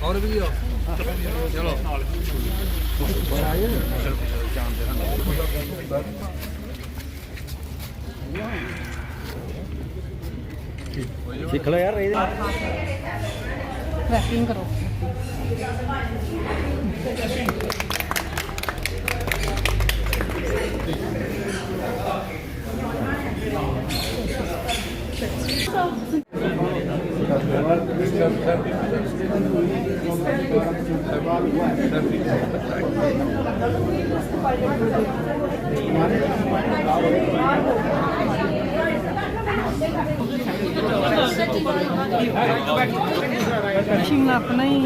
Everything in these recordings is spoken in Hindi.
और भी हो चलो सीख लो यार वैक्यूम करो। शिमला अपना ही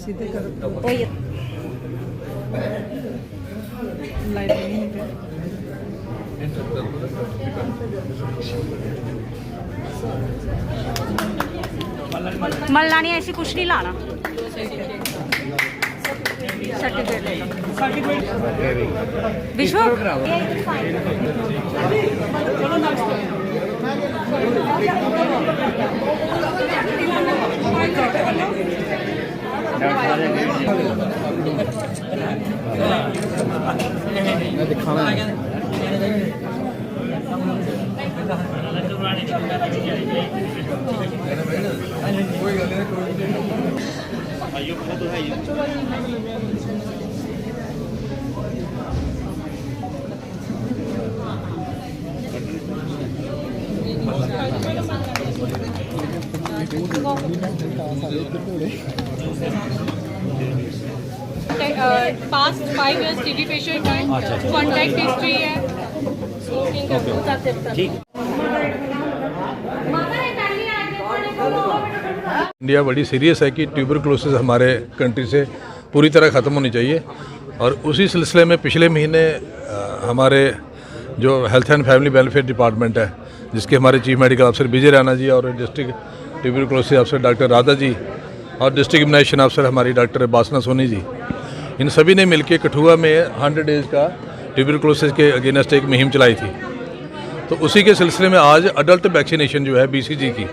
सीधे करो। मलना नहीं, ऐसी कुछ नहीं लाना। सर्टिफिकेट ले लो। विश्व दिखाना है। पास्ट 5 years टीबी पेशेंट है, कॉन्टैक्ट हिस्ट्री है। ठीक। इंडिया बड़ी सीरियस है कि ट्यूबरक्लोसिस हमारे कंट्री से पूरी तरह ख़त्म होनी चाहिए और उसी सिलसिले में पिछले महीने हमारे जो health and family welfare department है, जिसके हमारे चीफ मेडिकल ऑफिसर विजय राणा जी और डिस्ट्रिक्ट ट्यूबरक्लोसिस अफसर डॉक्टर राधा जी और डिस्ट्रिक्ट इम्यूनाइजेशन अफसर हमारी डॉक्टर बासना सोनी जी, इन सभी ने मिलकर कठुआ में 100 डेज़ का ट्यूबरक्लोसिस के अगेंस्ट एक मुहिम चलाई थी। तो उसी के सिलसिले में आज अडल्ट वैक्सीनेशन जो है BCG की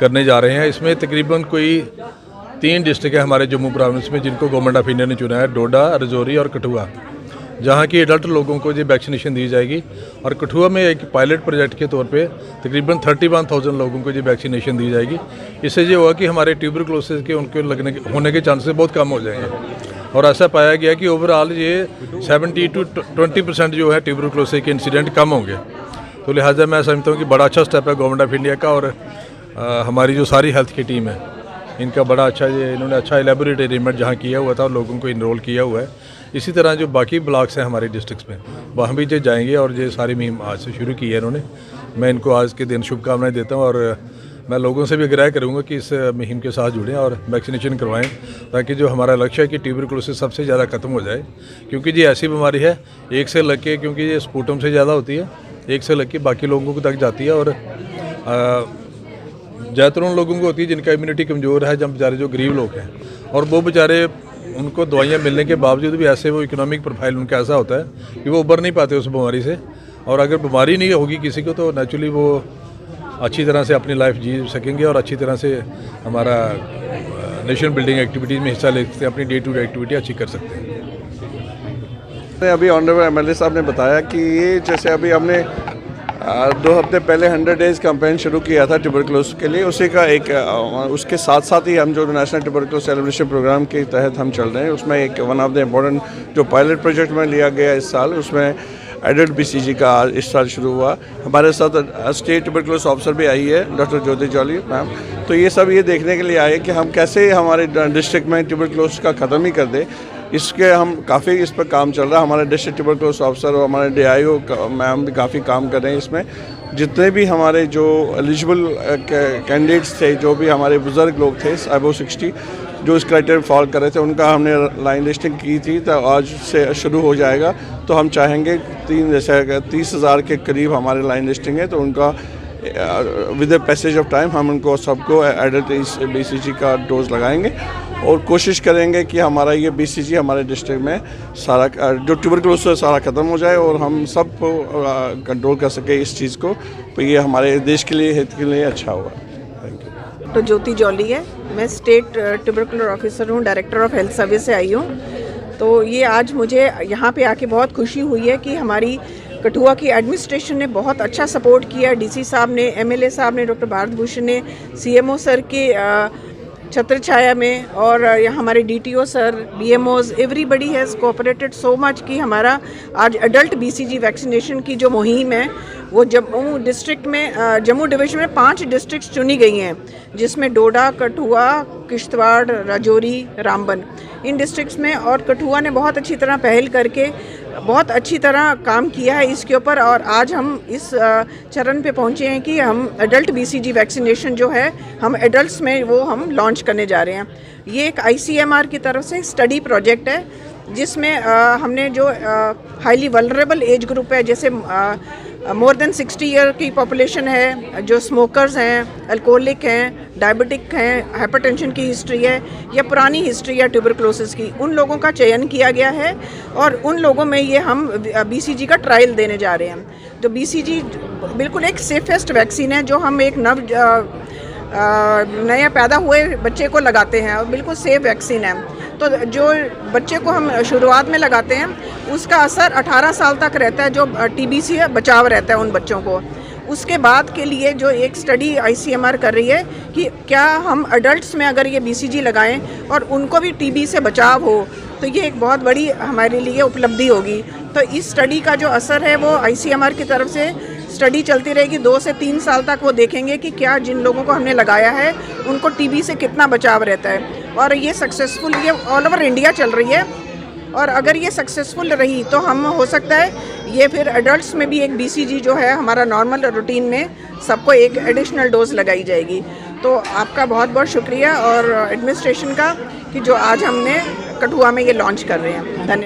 करने जा रहे हैं। इसमें तकरीबन कोई 3 डिस्ट्रिक्ट है हमारे जम्मू प्रोविंस में जिनको गवर्नमेंट ऑफ इंडिया ने चुना है, डोडा, राजौरी और कठुआ, जहाँ की एडल्ट लोगों को ये वैक्सीनेशन दी जाएगी। और कठुआ में एक पायलट प्रोजेक्ट के तौर पे तकरीबन 31,000 लोगों को ये वैक्सीनेशन दी जाएगी। इससे ये होगा कि हमारे ट्यूबरक्लोसिस के उनके होने के चांसेस बहुत कम हो जाएंगे। और ऐसा पाया गया कि ओवरऑल ये 70 to 20% जो है ट्यूबरक्लोसिस के इंसिडेंट कम होंगे। तो लिहाजा मैं समझता हूँ कि बड़ा अच्छा स्टेप है गवर्नमेंट ऑफ इंडिया का और हमारी जो सारी हेल्थ की टीम है इनका बड़ा अच्छा, ये इन्होंने अच्छा एलेबोरेट अरेंजमेंट जहाँ किया हुआ था और लोगों को इनरोल किया हुआ है। इसी तरह जो बाकी ब्लॉक्स हैं हमारे डिस्ट्रिक्ट्स में वहाँ भी जो जाएंगे और ये सारी मुहिम आज से शुरू की है इन्होंने। मैं इनको आज के दिन शुभकामनाएं देता हूँ और मैं लोगों से भी आग्रह करूँगा कि इस मुहिम के साथ जुड़ें और वैक्सीनेशन करवाएं, ताकि जो हमारा लक्ष्य है कि ट्यूबरक्लोसिस सबसे ज़्यादा ख़त्म हो जाए। क्योंकि ये ऐसी बीमारी है एक से लग के, क्योंकि ये स्पूटम से ज़्यादा होती है, एक से लग के बाकी लोगों तक जाती है और ज़्यादातर उन लोगों को होती है जिनका इम्यूनिटी कमज़ोर है, जब बेचारे जो गरीब लोग हैं और वो बेचारे उनको दवाइयाँ मिलने के बावजूद भी ऐसे वो इकोनॉमिक प्रोफाइल उनका ऐसा होता है कि वो उबर नहीं पाते उस बीमारी से। और अगर बीमारी नहीं होगी किसी को तो नेचुरली वो अच्छी तरह से अपनी लाइफ जी सकेंगे और अच्छी तरह से हमारा नेशन बिल्डिंग एक्टिविटीज़ में हिस्सा ले सकते हैं, अपनी डे टू डे एक्टिविटी अच्छी कर सकते हैं। अभी ऑनरेबल MLA साहब ने बताया कि ये जैसे अभी हमने 2 हफ्ते पहले 100 डेज़ कैंपेन शुरू किया था ट्यूबरक्लोसिस के लिए, उसी का एक उसके साथ साथ ही हम जो नेशनल ट्यूबरक्लोसिस सेलिब्रेशन प्रोग्राम के तहत हम चल रहे हैं, उसमें एक वन ऑफ द इम्पोर्टेंट जो पायलट प्रोजेक्ट में लिया गया इस साल, उसमें एडल्ट BCG का आज इस साल शुरू हुआ। हमारे साथ स्टेट ट्यूबरकुलोसिस ऑफिसर भी आई है, डॉक्टर ज्योति जॉली मैम। तो ये सब ये देखने के लिए आए कि हम कैसे हमारे डिस्ट्रिक्ट में ट्यूबरकुलोसिस का ख़त्म ही कर दें। इसके हम काफ़ी इस पर काम चल रहा है। हमारे डिस्ट्रिक्ट ट्यूबरकुलोसिस ऑफिसर और हमारे DIO मैम भी काफ़ी काम कर रहे हैं इसमें। जितने भी हमारे जो एलिजिबल कैंडिडेट्स थे, जो भी हमारे बुज़ुर्ग लोग थे अबव 60 जो इस क्राइटेरिया फॉलो कर रहे थे, उनका हमने लाइन लिस्टिंग की थी, तो आज से शुरू हो जाएगा। तो हम चाहेंगे 30,000 के करीब हमारे लाइन लिस्टिंग है, तो उनका with the passage of time हम उनको सबको एडल्ट BCG का डोज लगाएंगे और कोशिश करेंगे कि हमारा ये BCG हमारे डिस्ट्रिक्ट में सारा जो ट्यूबरकुलोसिस है सारा ख़त्म हो जाए और हम सब कंट्रोल कर सके इस चीज़ को। तो ये हमारे देश के लिए, हित के लिए अच्छा होगा। Thank you. तो ज्योति जॉली है, मैं स्टेट ट्यूबरकुलर ऑफिसर हूँ, डायरेक्टर ऑफ हेल्थ सर्विस से आई हूँ। तो ये आज मुझे यहाँ पे आके बहुत खुशी हुई है कि हमारी कठुआ की एडमिनिस्ट्रेशन ने बहुत अच्छा सपोर्ट किया। DC साहब ने, MLA साहब ने, डॉक्टर भारत भूषण ने, CMO सर के छत्र छाया में, और यहाँ हमारे DTO sir, BMOs, everybody has cooperated so much कि हमारा आज एडल्ट BCG वैक्सीनेशन की जो मुहिम है वो जम्मू डिस्ट्रिक्ट में, जम्मू डिवीज़न में 5 डिस्ट्रिक्ट्स चुनी गई हैं, जिसमें डोडा, कठुआ, किश्तवाड़, राजौरी, रामबन, इन डिस्ट्रिक्ट्स में। और कठुआ ने बहुत अच्छी तरह पहल करके बहुत अच्छी तरह काम किया है इसके ऊपर। और आज हम इस चरण पे पहुँचे हैं कि हम एडल्ट BCG वैक्सीनेशन जो है हम एडल्ट्स में वो हम लॉन्च करने जा रहे हैं। ये एक ICMR की तरफ से स्टडी प्रोजेक्ट है, जिसमें हमने जो हाईली वल्नरेबल एज ग्रुप है, जैसे मोर देन 60 ईयर की पॉपुलेशन है, जो स्मोकर्स हैं, अल्कोहलिक हैं, डायबिटिक हैं, हाइपरटेंशन की हिस्ट्री है या पुरानी हिस्ट्री है ट्यूबरकुलोसिस की, उन लोगों का चयन किया गया है और उन लोगों में ये हम BCG का ट्रायल देने जा रहे हैं। तो BCG बिल्कुल एक सेफेस्ट वैक्सीन है जो हम एक नया पैदा हुए बच्चे को लगाते हैं और बिल्कुल सेफ वैक्सीन है। तो जो बच्चे को हम शुरुआत में लगाते हैं उसका असर 18 साल तक रहता है, जो TB से बचाव रहता है उन बच्चों को। उसके बाद के लिए जो एक स्टडी ICMR कर रही है कि क्या हम एडल्ट्स में अगर ये BCG लगाएं और उनको भी TB से बचाव हो, तो ये एक बहुत बड़ी हमारे लिए उपलब्धि होगी। तो इस स्टडी का जो असर है वो ICMR की तरफ से स्टडी चलती रहेगी 2 से 3 साल तक। वो देखेंगे कि क्या जिन लोगों को हमने लगाया है उनको TB से कितना बचाव रहता है। और ये सक्सेसफुल, ये ऑल ओवर इंडिया चल रही है, और अगर ये सक्सेसफुल रही तो हम हो सकता है ये फिर एडल्ट्स में भी एक BCG जो है हमारा नॉर्मल रूटीन में सबको एक एडिशनल डोज लगाई जाएगी। तो आपका बहुत बहुत शुक्रिया और एडमिनिस्ट्रेशन का कि जो आज हमने कठुआ में ये लॉन्च कर रहे हैं। धन्यवाद।